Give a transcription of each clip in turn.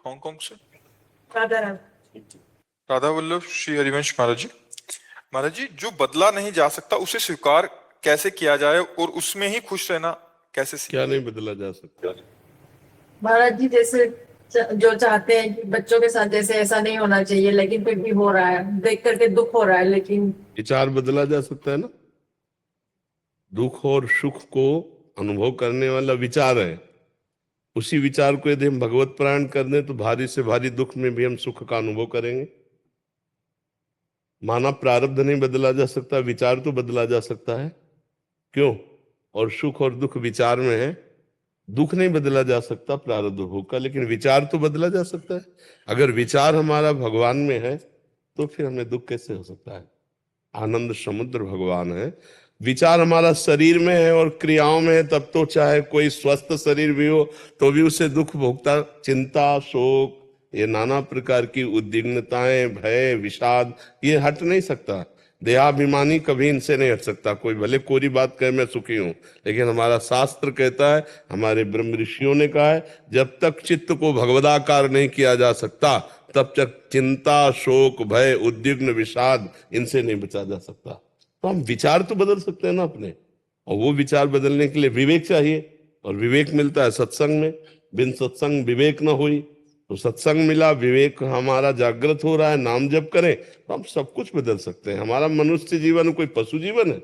Hong Kong से। राधा राम। राधा वल्लभ श्री हरिवंश महाराज जी। महाराज जी, जो बदला नहीं जा सकता उसे स्वीकार कैसे किया जाए और उसमें ही खुश रहना कैसे क्या नहीं बदला जा सकता? महाराज जी, जैसे जो चाहते हैं कि बच्चों के साथ जैसे ऐसा नहीं होना चाहिए, लेकिन फिर भी हो रहा है, देख करके दुख हो रहा है, लेकिन विचार बदला जा सकता है ना। दुख और सुख को अनुभव करने वाला विचार है। उसी विचार को यदि हम भगवत प्राण कर दें तो भारी से भारी दुख में भी हम सुख का अनुभव करेंगे। माना प्रारब्ध नहीं बदला जा सकता, विचार तो बदला जा सकता है। क्यों? और सुख और दुख विचार में है। दुख नहीं बदला जा सकता प्रारब्ध भोग का, लेकिन विचार तो बदला जा सकता है। अगर विचार हमारा भगवान में है तो फिर हमें दुख कैसे हो सकता है? आनंद समुद्र भगवान है। विचार हमारा शरीर में है और क्रियाओं में है, तब तो चाहे कोई स्वस्थ शरीर भी हो तो भी उसे दुख भोगता, चिंता, शोक, ये नाना प्रकार की उद्विग्नताएं, भय, विषाद, ये हट नहीं सकता। देहाभिमानी कभी इनसे नहीं हट सकता। कोई भले कोरी बात कहे मैं सुखी हूं, लेकिन हमारा शास्त्र कहता है, हमारे ब्रह्म ऋषियों ने कहा है, जब तक चित्त को भगवदाकार नहीं किया जा सकता तब तक चिंता, शोक, भय, उद्विग्न, विषाद इनसे नहीं बचा जा सकता। तो हम विचार तो बदल सकते हैं ना अपने, और वो विचार बदलने के लिए विवेक चाहिए, और विवेक मिलता है सत्संग में। बिन सत्संग विवेक न हुई, तो सत्संग मिला, विवेक हमारा जागृत हो रहा है, नाम जप करें तो हम सब कुछ बदल सकते हैं। हमारा मनुष्य जीवन कोई पशु जीवन है।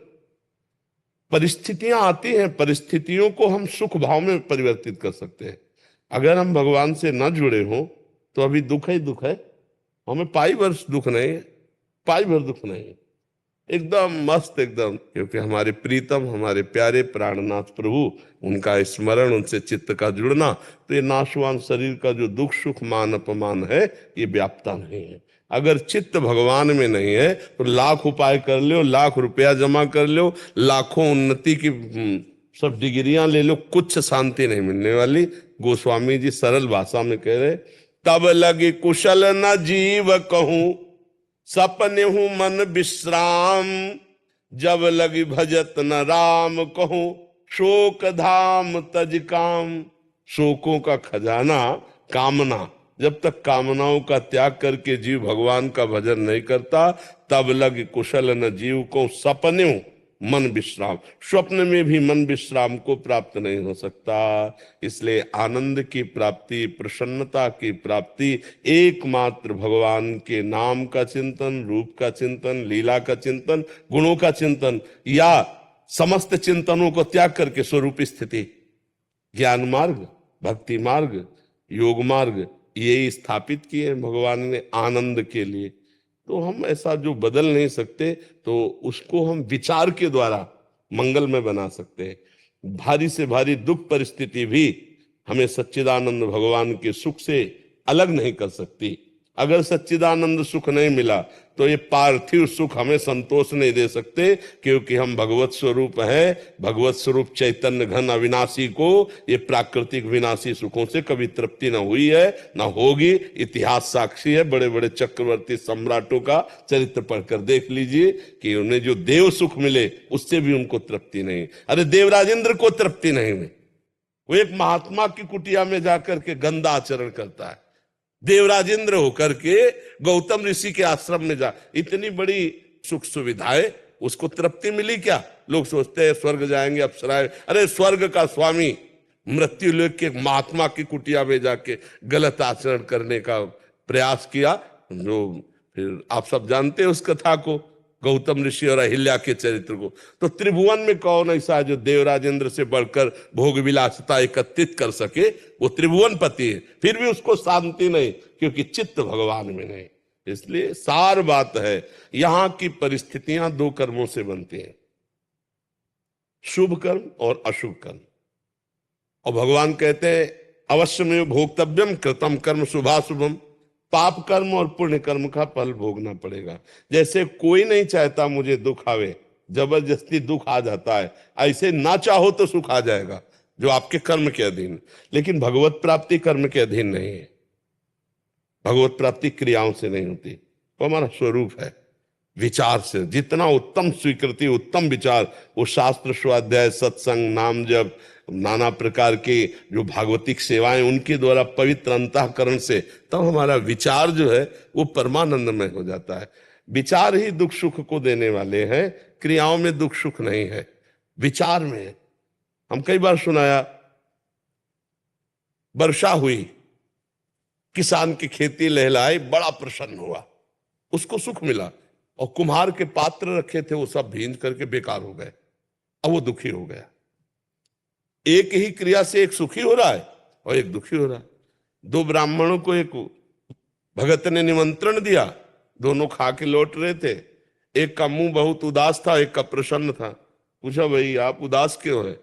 परिस्थितियां आती हैं, परिस्थितियों को हम सुख भाव में परिवर्तित कर सकते हैं। अगर हम भगवान से न जुड़े हों तो अभी दुख है, दुख है। हमें पाई वर्ष दुख नहीं है, पाई भर दुख नहीं है, एकदम मस्त एकदम। क्योंकि हमारे प्रीतम, हमारे प्यारे प्राणनाथ प्रभु, उनका स्मरण, उनसे चित्त का जुड़ना, तो ये नाशवान शरीर का जो दुख सुख मान अपमान है ये व्याप्ता नहीं है। अगर चित्त भगवान में नहीं है तो लाख उपाय कर लो, लाख रुपया जमा कर लो, लाखों उन्नति की सब डिग्रियां ले लो, कुछ शांति नहीं मिलने वाली। गोस्वामी जी सरल भाषा में कह रहे, तब लगे कुशल न जीव कहूं, सपने हूं मन विश्राम, जब लगी भजत न राम कहूं, शोक धाम तज काम। शोकों का खजाना कामना, जब तक कामनाओं का त्याग करके जीव भगवान का भजन नहीं करता, तब लग कुशल न जीव को, सपने हूं मन विश्राम। स्वप्न में भी मन विश्राम को प्राप्त नहीं हो सकता। इसलिए आनंद की प्राप्ति, प्रसन्नता की प्राप्ति एकमात्र भगवान के नाम का चिंतन, रूप का चिंतन, लीला का चिंतन, गुणों का चिंतन, या समस्त चिंतनों को त्याग करके स्वरूप स्थिति, ज्ञान मार्ग, भक्ति मार्ग, योग मार्ग, ये स्थापित किए भगवान ने आनंद के लिए। तो हम ऐसा जो बदल नहीं सकते तो उसको हम विचार के द्वारा मंगल में बना सकते हैं। भारी से भारी दुख परिस्थिति भी हमें सच्चिदानंद भगवान के सुख से अलग नहीं कर सकती। अगर सच्चिदानंद सुख नहीं मिला तो ये पार्थिव सुख हमें संतोष नहीं दे सकते, क्योंकि हम भगवत स्वरूप है। भगवत स्वरूप चैतन्य घन अविनाशी को ये प्राकृतिक विनाशी सुखों से कभी तृप्ति न हुई है, न होगी। इतिहास साक्षी है। बड़े बड़े चक्रवर्ती सम्राटों का चरित्र पढ़कर देख लीजिए कि उन्हें जो देव सुख मिले उससे भी उनको तृप्ति नहीं। अरे देवराजेंद्र को तृप्ति नहीं मिली, वो एक महात्मा की कुटिया में जाकर के गंदा आचरण करता है। देवराजेंद्र होकर के गौतम ऋषि के आश्रम में जा, इतनी बड़ी सुख सुविधाएं, उसको तृप्ति मिली क्या? लोग सोचते हैं स्वर्ग जाएंगे, अप्सराएं। अरे स्वर्ग का स्वामी मृत्यु लोक के महात्मा की कुटिया में जाके गलत आचरण करने का प्रयास किया। जो फिर आप सब जानते हैं उस कथा को, गौतम ऋषि और अहिल्या के चरित्र को। तो त्रिभुवन में कौन ऐसा है जो देवराजेंद्र से बढ़कर भोग विलासता एकत्रित कर सके? वो त्रिभुवन पति है, फिर भी उसको शांति नहीं, क्योंकि चित्त भगवान में नहीं। इसलिए सार बात है, यहां की परिस्थितियां दो कर्मों से बनती हैं, शुभ कर्म और अशुभ कर्म। और भगवान कहते हैं अवश्य में भोक्तव्यम कृतम कर्म शुभाशुभम, पाप कर्म और पुण्य कर्म का फल भोगना पड़ेगा। जैसे कोई नहीं चाहता मुझे दुख आवे, जबरदस्ती दुख आ जाता है, ऐसे ना चाहो तो सुख आ जाएगा जो आपके कर्म के अधीन। लेकिन भगवत प्राप्ति कर्म के अधीन नहीं है। भगवत प्राप्ति क्रियाओं से नहीं होती, वो हमारा स्वरूप है, विचार से। जितना उत्तम स्वीकृति, उत्तम विचार, वो शास्त्र स्वाध्याय, सत्संग, नाम जप, नाना प्रकार के जो भागवतिक सेवाएं उनके द्वारा पवित्र अंतःकरण से, तब हमारा विचार जो है वो परमानंदमय हो जाता है। विचार ही दुख सुख को देने वाले हैं, क्रियाओं में दुख सुख नहीं है, विचार में है। हम कई बार सुनाया, वर्षा हुई, किसान की खेती लहलाई, बड़ा प्रसन्न हुआ, उसको सुख मिला, और कुम्हार के पात्र रखे थे वो सब भींज करके बेकार हो गए, अब वो दुखी हो गया। एक ही क्रिया से एक सुखी हो रहा है और एक दुखी हो रहा है। दो ब्राह्मणों को एक भगत ने निमंत्रण दिया, दोनों खा के लौट रहे थे, एक का मुंह बहुत उदास था, एक का प्रसन्न था। पूछा, भाई आप उदास क्यों है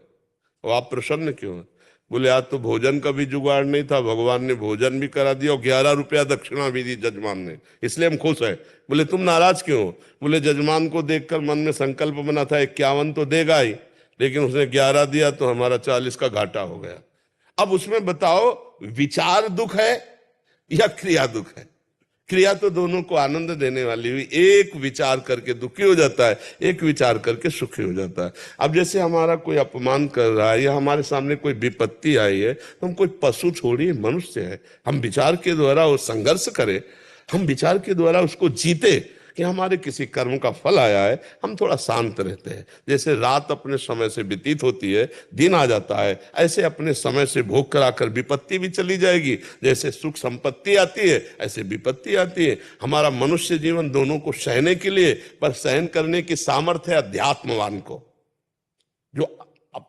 और आप प्रसन्न क्यों है? बोले, आज तो भोजन का भी जुगाड़ नहीं था, भगवान ने भोजन भी करा दिया और 11 रुपया दक्षिणा भी दी जजमान ने, इसलिए हम खुश हैं। बोले, तुम नाराज क्यों हो? बोले, जजमान को देखकर मन में संकल्प बना था 51 तो देगा ही, लेकिन उसने 11 दिया तो हमारा 40 का घाटा हो गया। अब उसमें बताओ, विचार दुख है या क्रिया दुख है? क्रिया तो दोनों को आनंद देने वाली हुई, एक विचार करके दुखी हो जाता है, एक विचार करके सुखी हो जाता है। अब जैसे हमारा कोई अपमान कर रहा है या हमारे सामने कोई विपत्ति आई है, तो हम कोई पशु छोड़िए, मनुष्य है, हम विचार के द्वारा वो संघर्ष करें, हम विचार के द्वारा उसको जीते कि हमारे किसी कर्म का फल आया है, हम थोड़ा शांत रहते हैं। जैसे रात अपने समय से व्यतीत होती है, दिन आ जाता है, ऐसे अपने समय से भोग कराकर विपत्ति भी चली जाएगी। जैसे सुख संपत्ति आती है, ऐसे विपत्ति आती है। हमारा मनुष्य जीवन दोनों को सहने के लिए, पर सहन करने की सामर्थ्य है अध्यात्मवान को, जो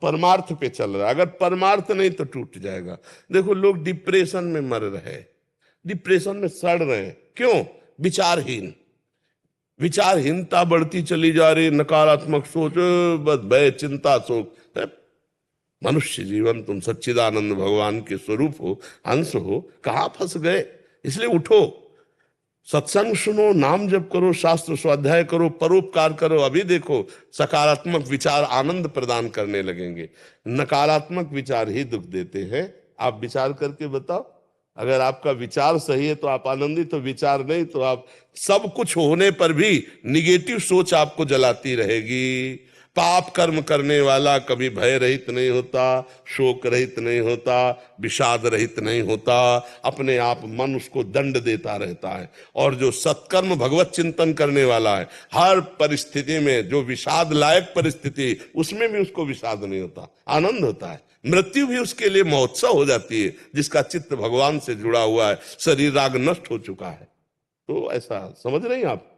परमार्थ पे चल रहा है। अगर परमार्थ नहीं तो टूट जाएगा। देखो, लोग डिप्रेशन में मर रहे, डिप्रेशन में सड़ रहे, क्यों? विचारहीन, विचारहीनता बढ़ती चली जा रही, नकारात्मक सोच, बस भय चिंता शोक। मनुष्य जीवन, तुम सच्चिदानंद भगवान के स्वरूप हो, अंश हो, कहाँ फंस गए? इसलिए उठो, सत्संग सुनो, नाम जप करो, शास्त्र स्वाध्याय करो, परोपकार करो। अभी देखो, सकारात्मक विचार आनंद प्रदान करने लगेंगे, नकारात्मक विचार ही दुख देते हैं। आप विचार करके बताओ, अगर आपका विचार सही है तो आप आनंदित हो, विचार नहीं तो आप, सब कुछ होने पर भी निगेटिव सोच आपको जलाती रहेगी। पाप कर्म करने वाला कभी भय रहित नहीं होता, शोक रहित नहीं होता, विषाद रहित नहीं होता, अपने आप मन उसको दंड देता रहता है। और जो सत्कर्म भगवत चिंतन करने वाला है, हर परिस्थिति में, जो विषाद लायक परिस्थिति, उसमें भी उसको विषाद नहीं होता, आनंद होता है। मृत्यु भी उसके लिए महोत्सव हो जाती है, जिसका चित्त भगवान से जुड़ा हुआ है, शरीर राग नष्ट हो चुका है। तो ऐसा समझ रहे हैं आप?